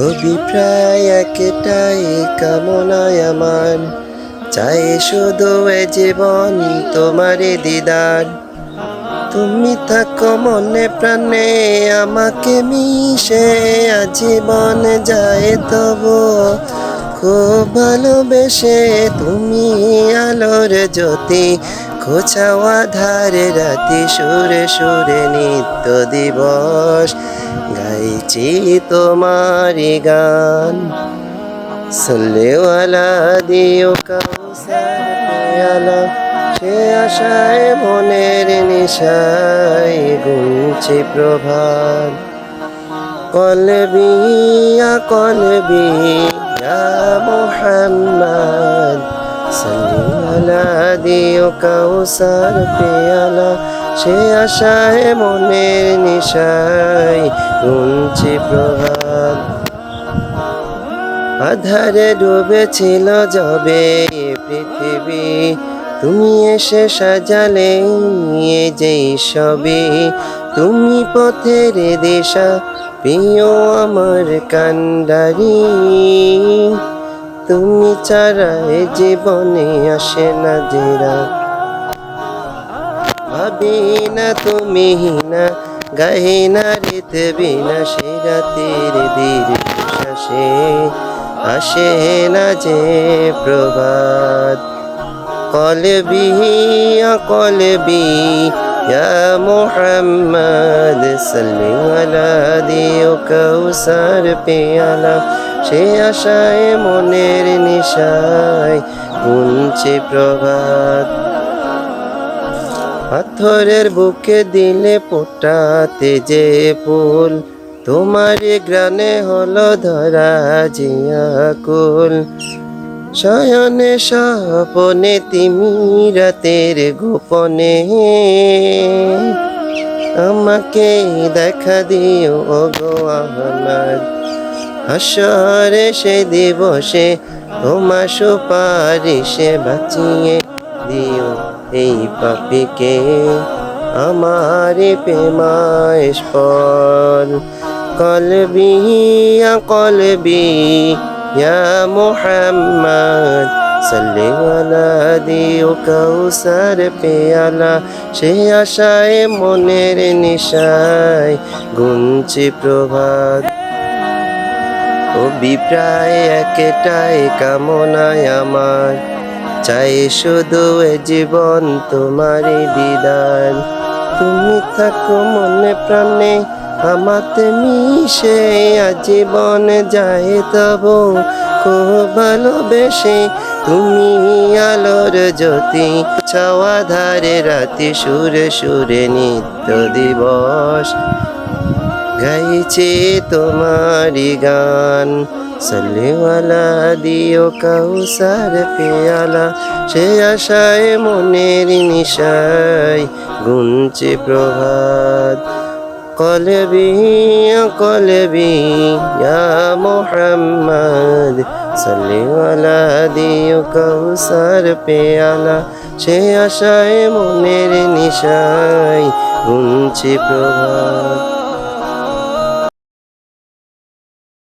অভিপ্রায় একটাই কামনায় আমার, চাই শুধু এ জীবন তোমারই দিদার। তুমি থাকো মনে প্রাণে আমাকে মিশে, আজীবন যায় তবু খুব ভালোবেসে। তুমি আলোর জ্যোতি, খোঁচাওয়া ধারে রাতি, সুরে সুরে নিত্য দিবস গাইছি তোমারি গান। সল্লেওয়ালা দিও কাউসার পেয়ালা, সে আশায় মনের নিশায় গুনছে প্রভাত। কলবি কলবি ইয়া মুহাম্মদ, সল্লেওয়ালা দিও কাউসার পেয়ালা, সে আশায় মনের নিশায় গুনছে প্রভাত। আধারে ডুবেছিল যবে পৃথিবী, তুমি এসে সাজালে যেই সবই। তুমি পথের দিশা, প্রিয় আমার কান্ডারি। তুমি ছাড়া এ জীবনে আসে না জেরা। ভাবি না তুমি না, গাই না রিত বিনা, সে রাতের দীর্ঘশ্বাসে আসে না যে প্রভাত। কলবি কলবি ইয়া মুহাম্মদ, সল্লেওয়ালা দিও কাউসার পেয়ালা, সে আশায় মনের নিশায় গুনছে প্রভাত। পাথরের বুকে দিলে ফোটাতে যে ফুল, তোমার গ্রানে হলো ধরা জিয়াকুল। শয়নে স্বপনে তিমি রাতের গোপনে, আমাকে দেখা দিও গো আহমদ। হাসরে সে দিবসে তোমার সুপারিশে বাঁচিয়ে দিও এই পাপীকে আমার প্রেমায়েশ পর। কলবি কলবি ইয়া মুহাম্মদ, সল্লেওয়ালা দিও কাউসার পেয়ালা, সে আশায় মনের নিশায় গুনছে প্রভাত। অভিপ্রায় একটাই কামনায় আমার, চাই শুধু এ জীবন তোমারই দিদার। তুমি থাকো মনে প্রাণে আমাতে মিশে, আজীবন যায় তবু খুব ভালোবেসে। তুমি আলোর জ্যোতি, ছাওয়া ধারে রাতি, সুরে সুরে নিত্য দিবস গাইছে তোমারি গান। সল্লেওয়ালা দিও কাউসার পেয়ালা, সে আশায় মনের নিশায় গুনছে প্রভাত। কলবি কলবি ইয়া মুহাম্মদ, সল্লেওয়ালা দিও কাউসার পেয়ালা, সে আশায় মনের নিশায় গুনছে প্রভাত।